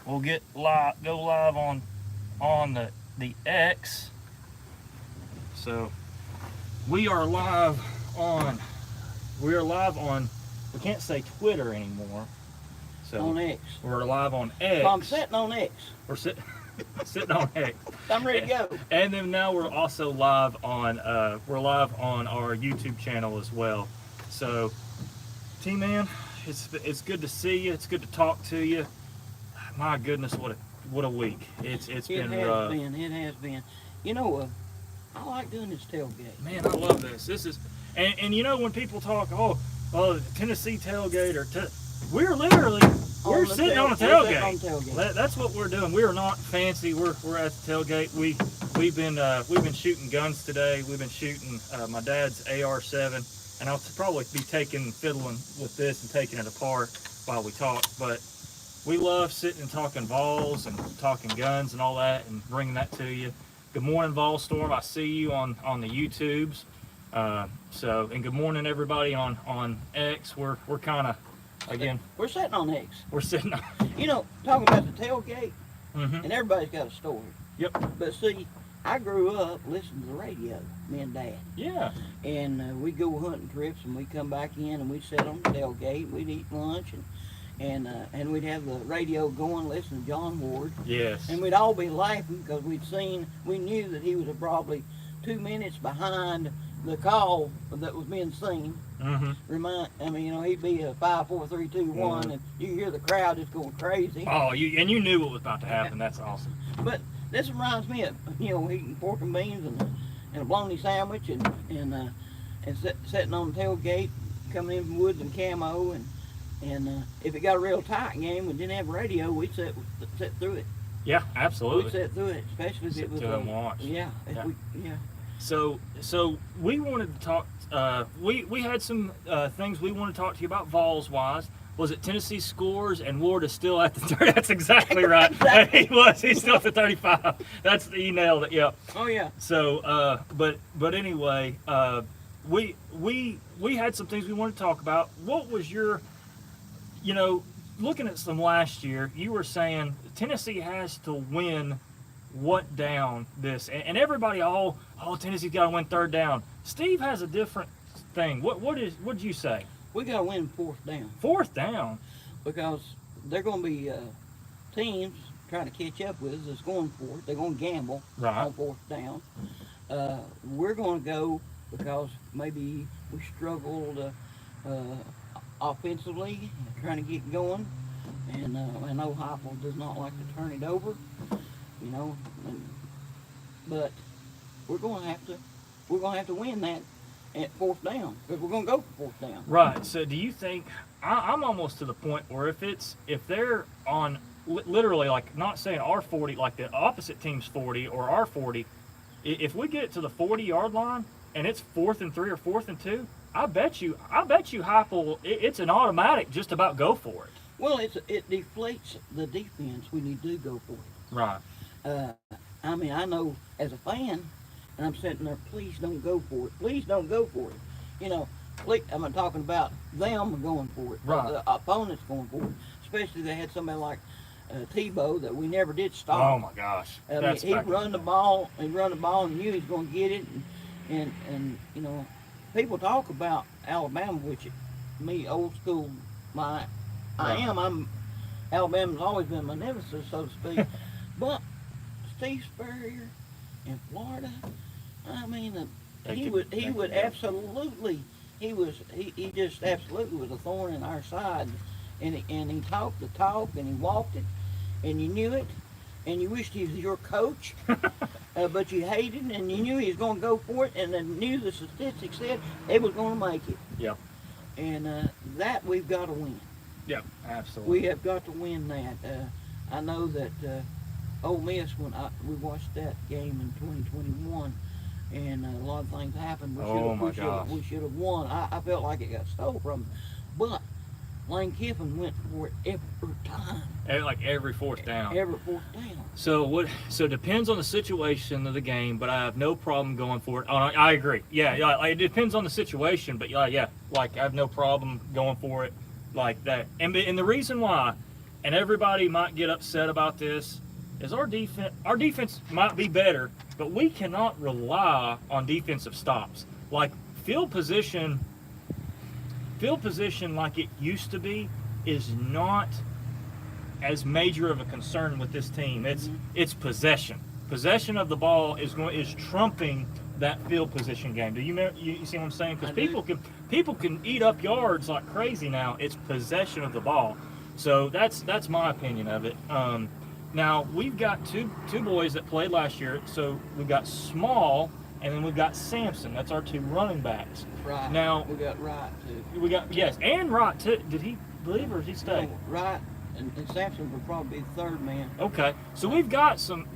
we'll go live on the X. So we are live on we can't say Twitter anymore. So on X. we're live on X. So I'm sitting on X. We're sitting on X. I'm ready to go. And then now we're also live on our YouTube channel as well. So T-Man, it's good to see you. It's good to talk to you. My goodness, what a week. It's been rough. It has been. You know, I like doing this tailgate. Man, I love this. This is and you know when people talk, oh Tennessee tailgate we're sitting on a tailgate. That's what we're doing. We are not fancy. We're at the tailgate. We've been shooting guns today. We've been shooting my dad's AR-7, and I'll probably be fiddling with this and taking it apart while we talk. But we love sitting and talking Vols and talking guns and all that, and bringing that to you. Good morning, Vols Storm. I see you on the YouTubes. And good morning everybody on X. We're kind of we're sitting on X. We're sitting on. You know, talking about the tailgate, and everybody's got a story. Yep. But see, I grew up listening to the radio, me and Dad. Yeah. And we'd go hunting trips, and we'd come back in, and we'd sit on the tailgate, and we'd eat lunch, and we'd have the radio going, listen to John Ward. Yes. And we'd all be laughing because we knew that he was probably 2 minutes behind the call that was being seen. He'd be a 5, 4, 3, 2, 1, and you hear the crowd just going crazy. Oh, you knew what was about to happen. That's awesome. But this reminds me of eating pork and beans and a bologna sandwich and sitting on the tailgate, coming in from woods and camo, and if it got a real tight game and didn't have radio, we'd sit through it. Yeah, absolutely. We'd sit through it, especially if it was watch. Yeah. So we wanted to talk. We had some things we want to talk to you about Vols wise. Was it Tennessee scores and Ward is still at the 30? That's exactly right. Exactly. He's still at the 35. That's he nailed it. Yeah. Oh yeah. So but anyway, we had some things we wanted to talk about. What was your, looking at some last year, you were saying Tennessee has to win what down this, and everybody, Tennessee's got to win third down. Steve has a different thing. What'd you say? We got to win fourth down. Fourth down? Because they're going to be teams trying to catch up with us that's going for it. They're going to gamble on fourth down. We're going to go because maybe we struggled offensively, trying to get going, and I know Heupel does not like to turn it over, but we're going to have to win that at fourth down, because we're going to go for fourth down. Right. So do you think, I'm almost to the point where if they're on literally, like, not saying our 40, like the opposite team's 40 or our 40, if we get it to the 40-yard line and it's 4th and 3 or 4th and 2, I bet you Heupel, it's an automatic just about go for it. Well, it deflates the defense when you do go for it. Right. I know as a fan, and I'm sitting there, please don't go for it. Please don't go for it. I'm not talking about them going for it. Right. The opponents going for it. Especially they had somebody like Tebow that we never did stop. Oh my gosh. He'd run the ball and knew he was going to get it. And people talk about Alabama, which me, old school, Alabama's always been my nemesis, so to speak. But Steve Spurrier in Florida, he just absolutely was a thorn in our side, and he talked the talk and he walked it, and you knew it, and you wished he was your coach, but you hated him, and you knew he was going to go for it, and then knew the statistics said they was going to make it. Yep. And that we've got to win. Yep, absolutely. We have got to win that. I know that Ole Miss, when we watched that game in 2021, and a lot of things happened. We should have won. I felt like it got stole from them. But Lane Kiffin went for it every time. Like every fourth down. Every fourth down. So it depends on the situation of the game, but I have no problem going for it. Oh, I agree. Yeah, like, it depends on the situation, but like I have no problem going for it like that. And the reason why and everybody might get upset about this, is our defense might be better, but we cannot rely on defensive stops. Like field position like it used to be is not as major of a concern with this team. It's possession. Possession of the ball is trumping that field position game. Do you see what I'm saying? Because people can eat up yards like crazy now. It's possession of the ball. So that's my opinion of it. Now we've got two boys that played last year. So we've got Small and then we've got Sampson. That's our 2 running backs. Right. Now we got Wright too. We got and Wright too. Did he leave or did he stay? No, Wright and Sampson would probably be the 3rd man. Okay, so we've got some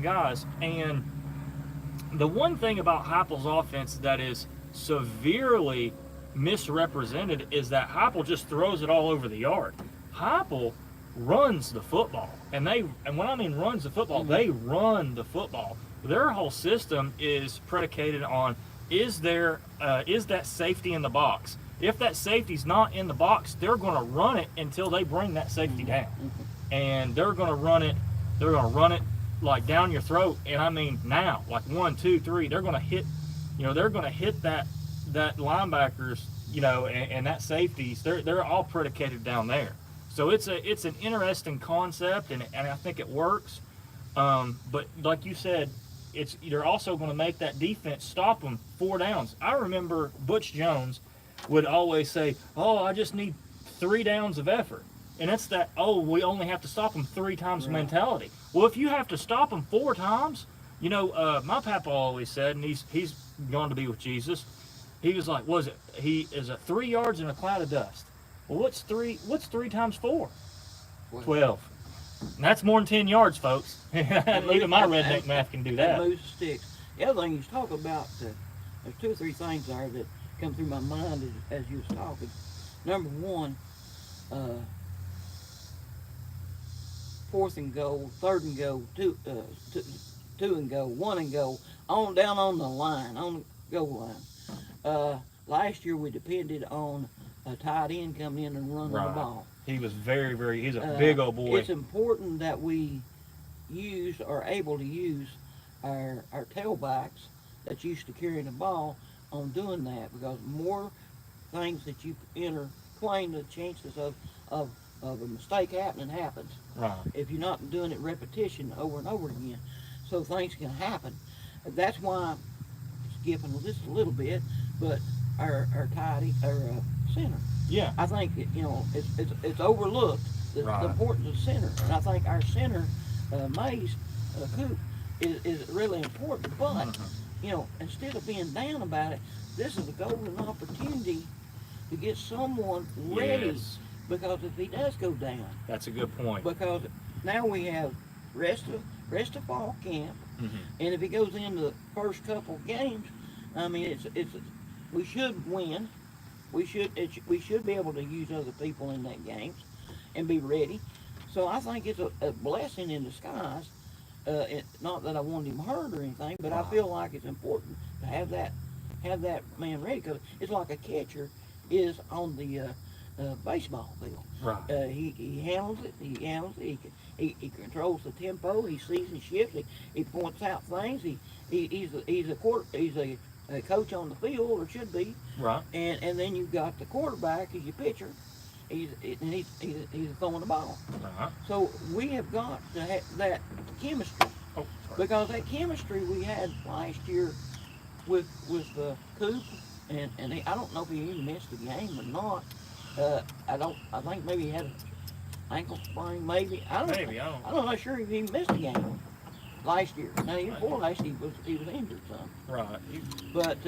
guys, and the one thing about Heupel's offense that is severely misrepresented is that Heupel just throws it all over the yard. Heupel runs the football, and when I mean runs the football, they run the football. Their whole system is predicated on is that safety in the box. If that safety's not in the box, they're going to run it until they bring that safety down, and they're going to run it. They're going to run it like down your throat, and I mean now, like 1, 2, 3. They're going to hit, they're going to hit that linebackers, and that safeties. They're all predicated down there. So it's an interesting concept, and I think it works. But like you said, you're also going to make that defense stop them 4 downs. I remember Butch Jones would always say, "Oh, I just need 3 downs of effort," and it's that, "Oh, we only have to stop them 3 times" mentality. Well, if you have to stop them 4 times, my papa always said, and he's gone to be with Jesus. He was like, he is 3 yards in a cloud of dust. Well, what's 3 times 4? 12. And that's more than 10 yards, folks. Even my redneck math can do that. Moves sticks. The other thing you talk about, there's 2 or 3 things there that come through my mind as you was talking. Number 1, 4th and goal, 3rd and goal, 2 and goal, 1 and goal, on down on the line, on the goal line. Last year we depended on a tight end coming in and running the ball. He was he's a big old boy. It's important that we are able to use our tailbacks that's used to carrying the ball on doing that, because more things that you intertwine, the chances of a mistake happens. Right. If you're not doing it repetition over and over again. So things can happen. That's why, skipping just a little bit, but our center. Yeah. I think it's overlooked the importance of center, and I think our center, Mays Coop, is really important. But instead of being down about it, this is a golden opportunity to get someone ready. Yes. Because if he does go down, that's a good point. Because now we have rest of fall camp, and if he goes into the first couple games, I mean we should win. We should be able to use other people in that games and be ready. So I think it's a blessing in disguise. Not that I want him hurt or anything, but I feel like it's important to have that man ready, because it's like a catcher is on the baseball field. Right. He handles it. He controls the tempo. He sees and shifts. He points out things. He's a coach on the field, or should be. Right. And then you've got the quarterback as your pitcher. He's throwing the ball. Uh-huh. So we have got to have that chemistry. Oh, because that chemistry we had last year with Coop, and I don't know if he even missed the game or not. I think maybe he had an ankle sprain. Maybe I'm not sure if he even missed the game last year. Now before last year he was injured some. Right. But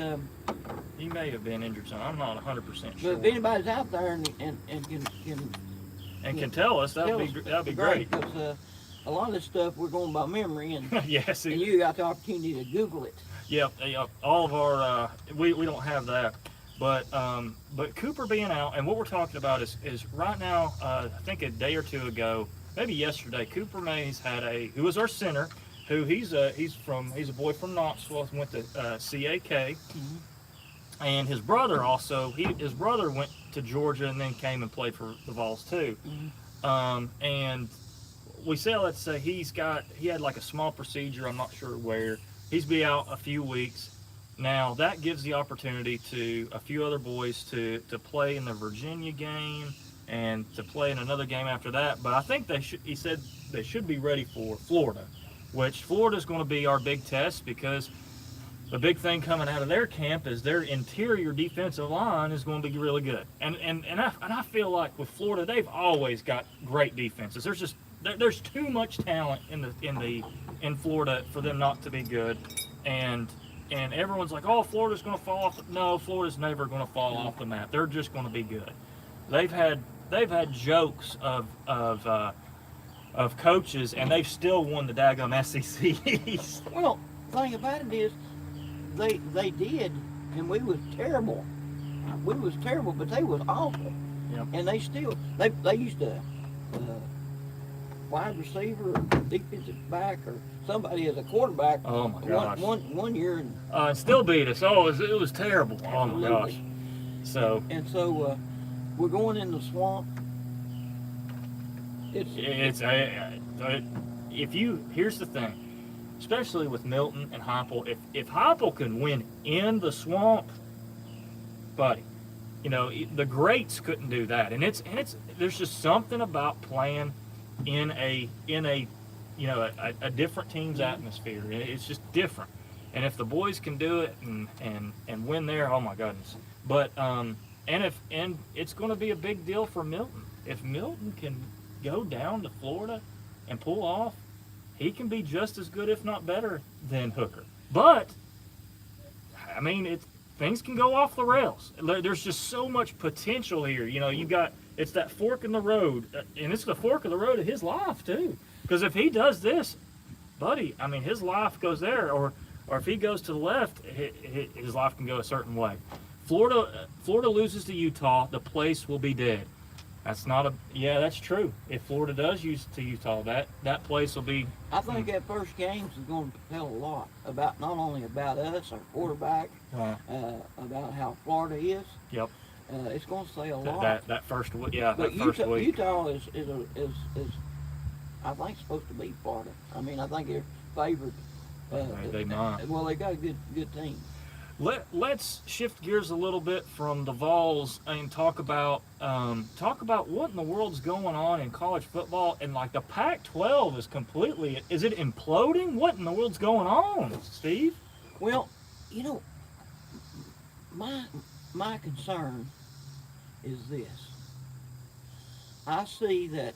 he may have been injured some. I'm not 100% sure. But if anybody's out there and can tell us, that'd be great. Because a lot of this stuff we're going by memory, and yes, and you got the opportunity to Google it. Yep. All of our we don't have that. But Cooper being out, and what we're talking about is right now, I think a day or 2 ago, maybe yesterday, Cooper Mays who was our center, who he's a boy from Knoxville, went to CAK, and his brother also, his brother went to Georgia and then came and played for the Vols too. And we say, let's say he had like a small procedure, I'm not sure where. He's be out a few weeks. Now that gives the opportunity to a few other boys to play in the Virginia game and to play in another game after that. But I think he said they should be ready for Florida, which Florida's going to be our big test, because the big thing coming out of their camp is their interior defensive line is going to be really good. And I feel like with Florida, they've always got great defenses. There's too much talent in Florida for them not to be good. And everyone's like, oh, Florida's going to fall off. No, Florida's never going to fall off the map. They're just going to be good. They've had jokes of coaches, and they've still won the daggum SEC. Well, the thing about it is, they did, and we was terrible. We was terrible, but they was awful. Yep. And they still they used to wide receiver or defensive back or somebody as a quarterback. Oh my gosh. One year and still beat us. Oh, it was terrible. Oh my gosh. So we're going in the swamp. Here's the thing. Especially with Milton and Heupel, if Heupel can win in the swamp, buddy, the greats couldn't do that. And there's just something about playing in a different team's atmosphere. It's just different. And if the boys can do it and win there, oh my goodness. But and it's going to be a big deal for Milton. If Milton can go down to Florida and pull off, he can be just as good, if not better, than Hooker. But, I mean, things can go off the rails. There's just so much potential here. It's that fork in the road, and it's the fork of the road of his life, too. Because if he does this, buddy, I mean, his life goes there, or if he goes to the left, his life can go a certain way. Florida loses to Utah, the place will be dead. That's true. If Florida does use to Utah, that place will be. I think that first game is going to tell a lot about, not only about us, our quarterback, about how Florida is. Yep. It's going to say a lot. That first week. Utah is I think supposed to beat Florida. I mean, I think they're favored. They might. Well, they got a good team. Let's shift gears a little bit from the Vols and talk about what in the world's going on in college football. And like the Pac-12 is it imploding? What in the world's going on, Steve? Well, my concern is this. I see that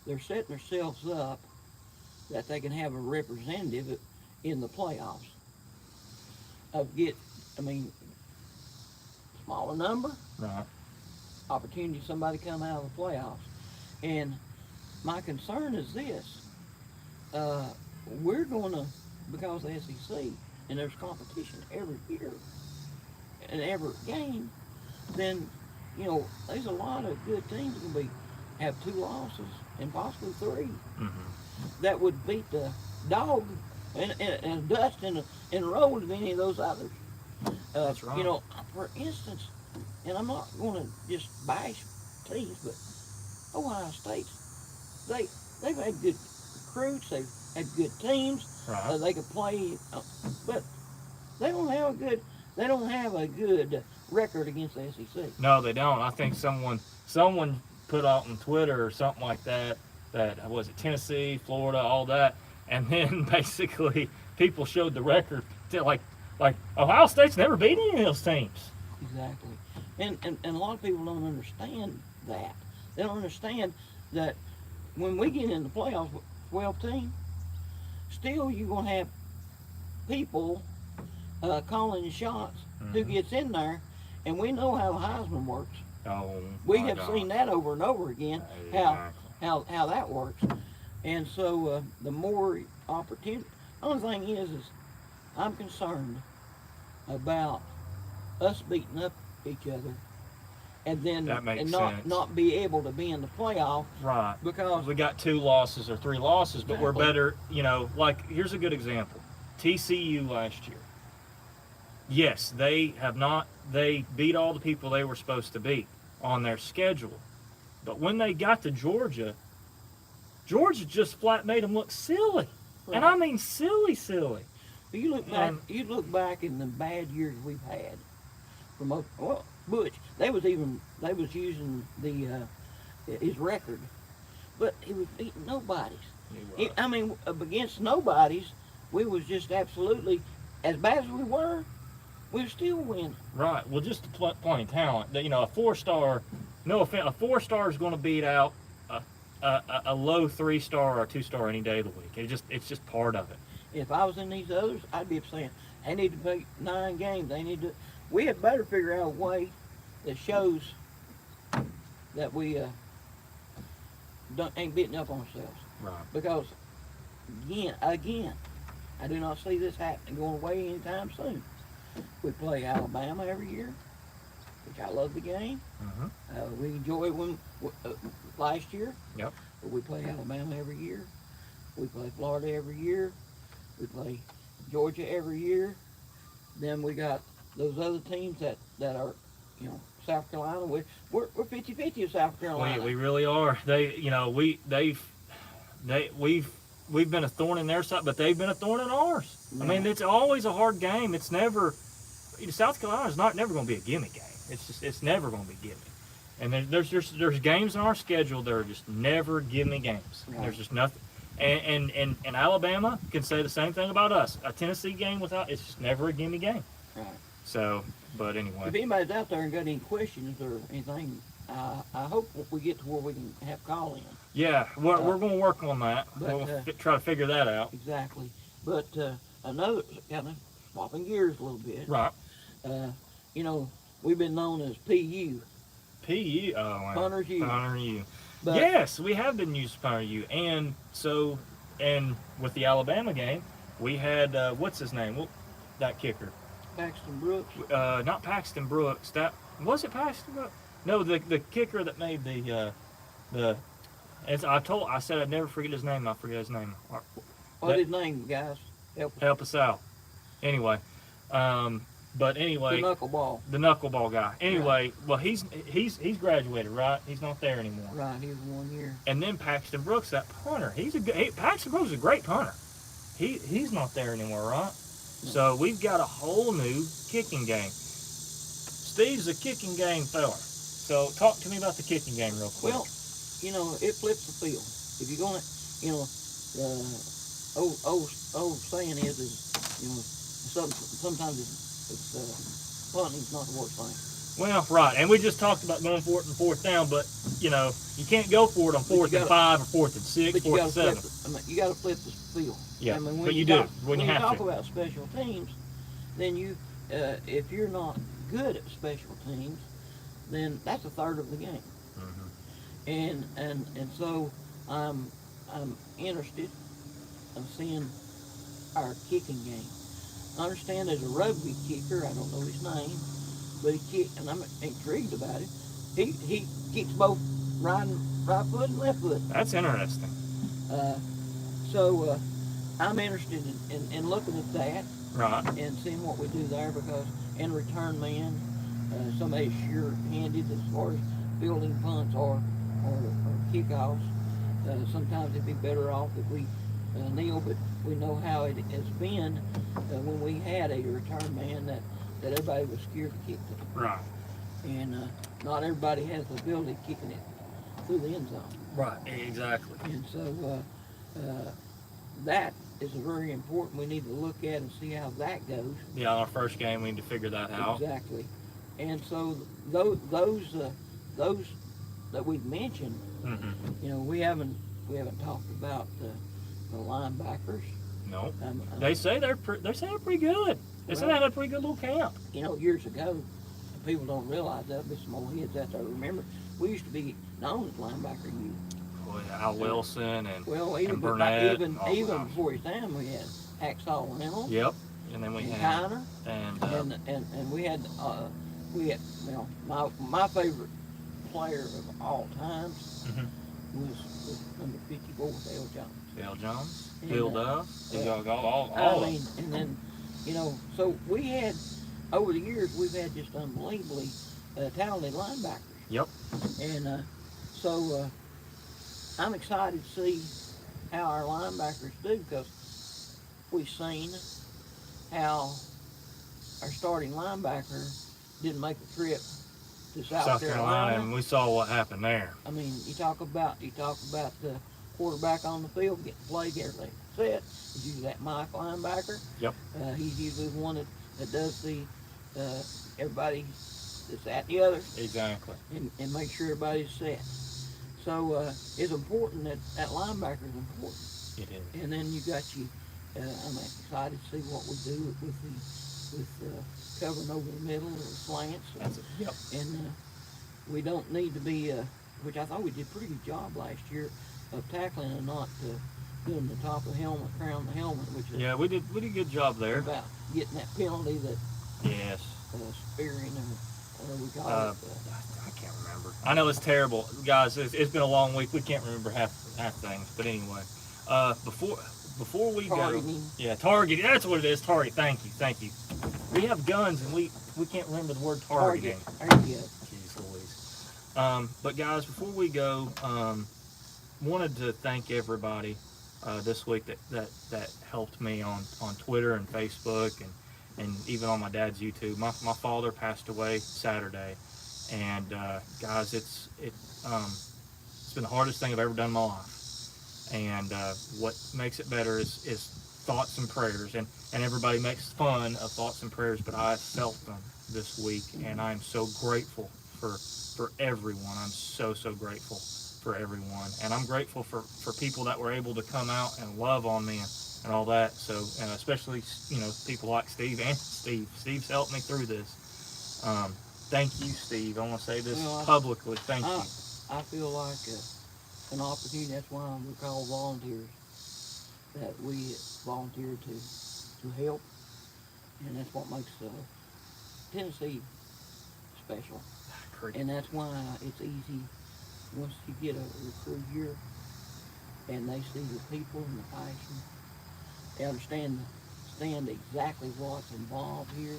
they're setting themselves up that they can have a representative in the playoffs. Smaller number, right? Opportunity for somebody to come out of the playoffs. And my concern is this. We're going to, because of the SEC, and there's competition every year and every game, then, there's a lot of good teams going to have 2 losses and possibly 3 that would beat the dog and dust in a row of any of those others. That's right. For instance, and I'm not going to just bash teams, but Ohio State, they've had good recruits, they've had good teams, right. They could play, but they don't have a good record against the SEC. No, they don't. I think someone put out on Twitter or something like that was it Tennessee, Florida, all that. And then basically people showed the record to like Ohio State's never beat any of those teams. Exactly. And a lot of people don't understand that. They don't understand that when we get in the playoffs with 12 teams, still you're going to have people calling the shots who gets in there, and we know how Heisman works. Oh, we have seen that over and over again, how that works. And so the more opportunity, the only thing is I'm concerned about us beating up each other and then not be able to be in the playoff. Right. Because we got 2 losses or 3 losses, but we're better, here's a good example. TCU last year. Yes, they beat all the people they were supposed to beat on their schedule. But when they got to Georgia, Georgia just flat made them look silly. Right. And I mean silly. You look back in the bad years we've had. Butch, they was using his record, but he was beating nobodies. Against nobodies, we was just absolutely, as bad as we were still winning. Right. Well, just plain talent. A 4-star, no offense, a 4-star is going to beat out a low 3-star or a 2-star any day of the week. It's just part of it. If I was in these others, I'd be saying they need to play 9 games. We had better figure out a way that shows that we ain't beating up on ourselves. Right. Because again, I do not see this happening going away anytime soon. We play Alabama every year, which I love the game. Mm-hmm. We enjoyed one last year. Yep. But we play Alabama every year. We play Florida every year. We play Georgia every year. Then we got those other teams that are, South Carolina. We're 50-50 of South Carolina. We really are. We've been a thorn in their side, but they've been a thorn in ours. Yeah. I mean, it's always a hard game. It's never. South Carolina's never going to be a gimme game. It's never going to be gimme. And there's games in our schedule that are just never gimme games. Right. There's just nothing. And Alabama can say the same thing about us. A Tennessee game it's just never a gimme game. Right. So, but anyway. If anybody's out there and got any questions or anything, I hope we get to where we can have call in. Yeah, we're going to work on that. We'll try to figure that out. Exactly. But another kind of swapping gears a little bit. Right. We've been known as PU. PU. Oh, wow. Punter's U. Punter U. But, yes, we have been used to Punter U. And with the Alabama game, we had, what's his name? That kicker. Paxton Brooks. Not Paxton Brooks. Was it Paxton Brooks? No, the kicker that made I said I'd never forget his name. I forget his name. What's his name, guys? Help us out. Anyway, the knuckleball guy. Anyway, right. Well, he's graduated, right? He's not there anymore. Right, he was 1 year. And then Paxton Brooks, that punter. Paxton Brooks is a great punter. He's not there anymore, right? No. So we've got a whole new kicking game. Steve's a kicking game fella. So talk to me about the kicking game real quick. Well, it flips the field. If you're going to, the old saying is sometimes it's punting's not the worst thing. Well, right, and we just talked about going for it in 4th down, but you can't go for it on 4th and 5 or 4th and 6, 4th and 7. You got to flip the field. Yeah, but you do when you have to. When you talk about special teams, then if you're not good at special teams, then that's a third of the game. Mm-hmm. And so I'm interested in seeing our kicking game. I understand there's a rugby kicker. I don't know his name, but and I'm intrigued about it. He kicks both right foot and left foot. That's interesting. So I'm interested in looking at that. Right. And seeing what we do there, because in return man, somebody's sure-handed as far as fielding punts or kickoffs. Sometimes it'd be better off if we kneel, but we know how it has been when we had a return man that everybody was scared to kick to. Right. And not everybody has the ability of kicking it through the end zone. Right, exactly. And so that is very important. We need to look at and see how that goes. Yeah, our first game, we need to figure that out. Exactly. And so those that we've mentioned, mm-hmm. We haven't talked about the linebackers. No. They say they're pretty good. They say they had a pretty good little camp. Years ago, people don't realize that. There's some old heads out there. Remember, we used to be known as linebacker U. Well, Al Wilson and even Burnett. Even before his time, we had Hacksaw Reynolds. Yep. And then we had Kiner. And we had my favorite player of all times was number 54, Dale Jones. Dale Jones, Bill Duff, and then so we had over the years we've had just unbelievably talented linebackers. Yep. And so I'm excited to see how our linebackers do, because we've seen how our starting linebacker didn't make a trip to South Carolina, and we saw what happened there. I mean, you talk about the quarterback on the field getting played, everything set. It's usually that Mike linebacker. Yep. He's usually the one that does the everybody that's at the other. Exactly. And make sure everybody's set. So it's important that linebacker is important. It is. And then you got I'm excited to see what we do with covering over the middle or slants. That's it. Yep. And we don't need to be, which I thought we did a pretty good job last year of tackling and not doing the top of the helmet, crown the helmet, which is we did a good job there. About getting that penalty that spearing or we call it. I can't remember. I know it's terrible, guys. It's been a long week. We can't remember half things. But anyway, before we targeting. go, targeting. That's what it is. Target. Thank you. We have guns and we can't remember the word targeting. There you go. Jeez Louise. But guys, before we go, wanted to thank everybody this week that helped me on Twitter and Facebook and even on my dad's YouTube. My father passed away Saturday, and guys, it's been the hardest thing I've ever done in my life. And what makes it better is thoughts and prayers, and everybody makes fun of thoughts and prayers, but I felt them this week, and I'm so grateful for everyone. I'm so grateful for everyone, and I'm grateful for people that were able to come out and love on me and all that. So, and especially people like Steve and Steve's helped me through this. Thank you, Steve. I want to say this publicly. Thank you. I feel like an opportunity. That's why we call volunteers. That we volunteer to help, and that's what makes Tennessee special. Great. And that's why it's easy once you get a recruit here, and they see the people and the passion. They understand exactly what's involved here.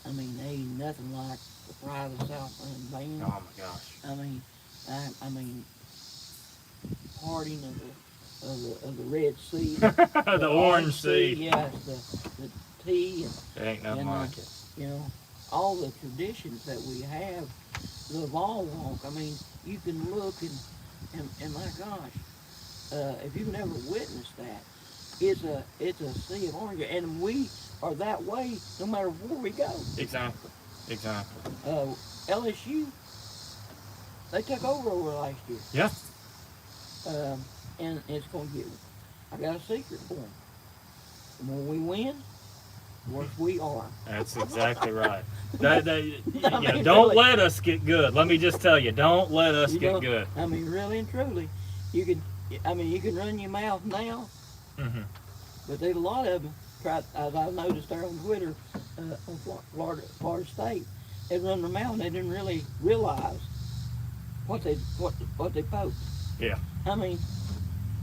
I mean, they ain't nothing like the pride of the Southland band. Oh my gosh. I mean, parting of the Red Sea, the Orange Sea. Yes, the tea. There ain't nothing like it. All the traditions that we have. The Vol Walk. I mean, you can look and my gosh, if you've never witnessed that, it's a sea of orange, and we are that way no matter where we go. Exactly. LSU, they took over last year. Yeah. And it's going to get. I got a secret for them. The more we win, the worse we are. That's exactly right. Don't let us get good. Let me just tell you, don't let us get good. I mean, really and truly, you can run your mouth now, but there's a lot of them. As I noticed there on Twitter, on Florida State, they run their mouth and they didn't really realize what they posted. Yeah. I mean,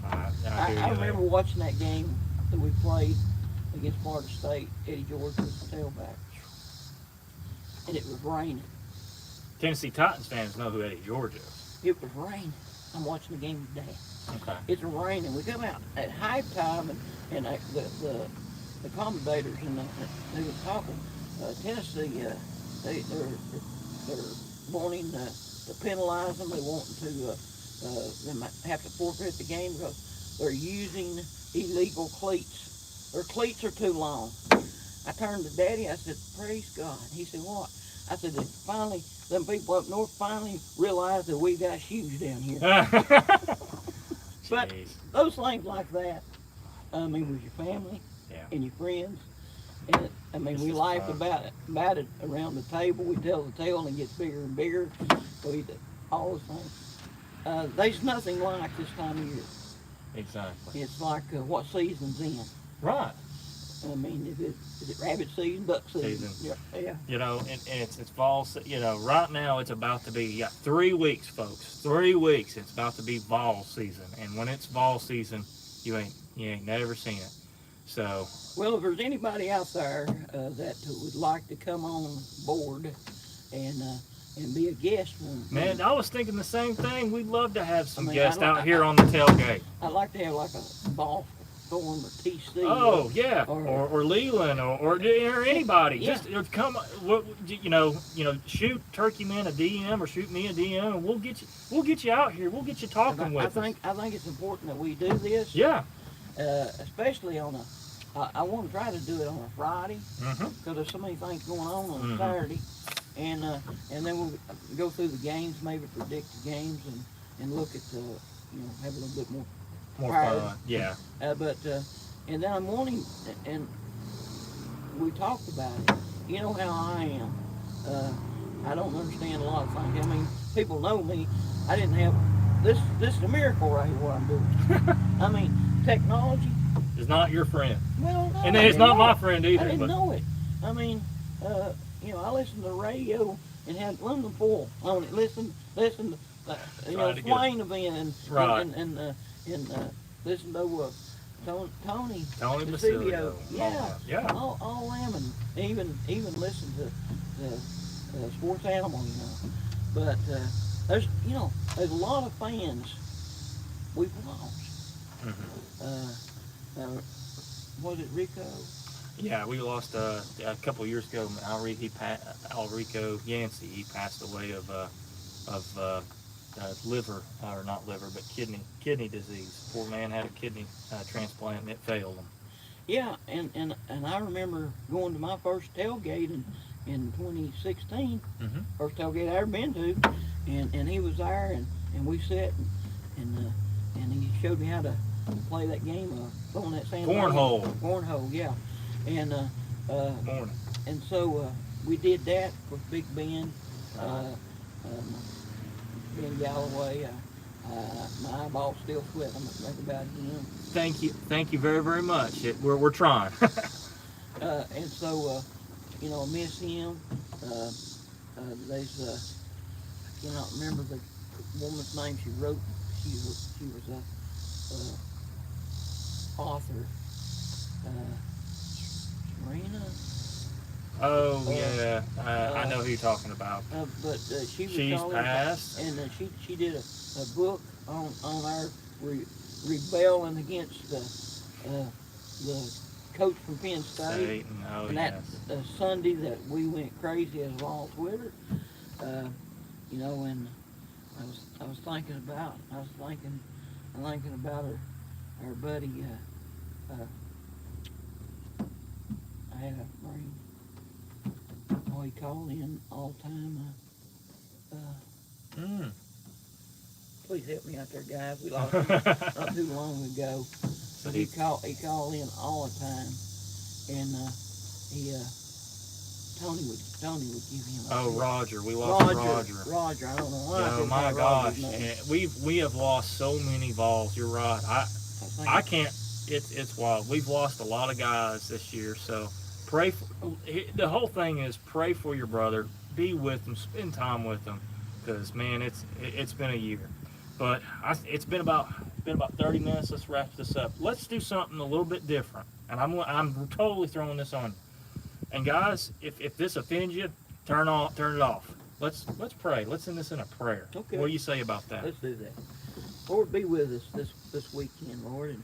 I remember watching that game that we played against Florida State. Eddie George was the tailback, and it was raining. Tennessee Titans fans know who Eddie George is. It was raining. I'm watching the game today. Okay. It's raining. We come out at halftime, and the commentators and they were talking. Tennessee, they're wanting to penalize them. They want to they might have to forfeit the game because they're using illegal cleats. Their cleats are too long. I turned to Daddy. I said, "Praise God." He said, "What?" I said, them people up north finally realized that we got shoes down here. But those things like that, I mean, with your family and your friends, and I mean, we laugh about it around the table. We tell the tale and it gets bigger and bigger. All those things. There's nothing like this time of year. Exactly. It's like what season's in. Right. I mean, is it rabbit season, duck season? Yeah. And it's fall. Right now it's about to be. You got 3 weeks, folks. 3 weeks. It's about to be fall season, and when it's fall season, you ain't never seen it. So. Well, if there's anybody out there that would like to come on board and and be a guest one. Man, I was thinking the same thing. We'd love to have some guests out here on the tailgate. I'd like to have like a ball form or TC. Oh, yeah, or Leland or anybody. Yeah. Just come, shoot Turkey Man a DM or shoot me a DM, and we'll get you out here. Well get you talking with us. I think it's important that we do this. Yeah. Especially on I want to try to do it on a Friday because there's so many things going on a Saturday, and then we'll go through the games, maybe predict the games, and look at have a little bit more fun. Yeah. And then I'm wanting, and we talked about it. You know how I am. I don't understand a lot of things. I mean, people know me. I didn't have this. This is a miracle right here. What I'm doing. I mean, technology is not your friend. Well, no, and it's not my friend either. I didn't know it. I mean, I listened to the radio and had aluminum foil on it. Listen to flying event and listen to Tony Basilio. Yeah. All them, and even listen to Sports Animal, But there's a lot of fans we've lost. Was it Rico? Yeah, we lost a couple years ago. Alrico Yancey. He passed away of liver, or not liver, but kidney disease. Poor man had a kidney transplant and it failed him. Yeah, and I remember going to my first tailgate in 2016. First tailgate I ever been to, and he was there, and we sat and he showed me how to play that game of throwing that sand. Cornhole, yeah. And and so we did that with Big Ben, Ben Galloway. My eyeball's still sweating. I'm thinking about him. Thank you very, very much. We're trying. And so I miss him. There's I cannot remember the woman's name. She was a author. Serena. Oh yeah, I know who you're talking about. But she's passed, and she did a book on our rebelling against the coach from Penn State. And that Sunday that we went crazy as all Twitter, and I was thinking about our buddy. I had a brain. Oh, he called in all the time. Please help me out there, guys. We lost him not too long ago. So he called in all the time, and Tony would give him. Roger, we lost Roger. Roger, I don't know why. Oh my gosh, we have lost so many Vols. You're right. I can't. It's wild. We've lost a lot of guys this year, so pray. The whole thing is pray for your brother. Be with him. Spend time with him, because man, it's been a year. But it's been about 30 minutes. Let's wrap this up. Let's do something a little bit different. And I'm totally throwing this on you. And guys, if this offends you, turn it off. Let's pray. Let's end this in a prayer. Okay. What do you say about that? Let's do that. Lord, be with us this weekend, Lord, and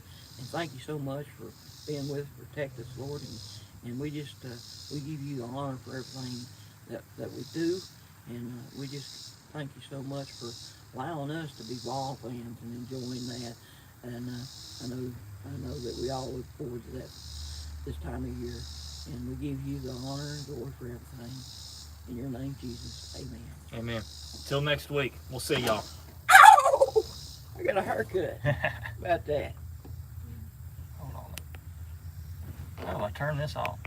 thank you so much for being with us, protect us, Lord, and we just we give you the honor for everything that we do, and we just thank you so much for allowing us to be Vol fans and enjoying that, and I know that we all look forward to that this time of year, and we give you the honor and glory for everything. In your name, Jesus, amen. Amen. Until next week, we'll see y'all. Ow! I got a haircut. About that. Hold on. How do I turn this off?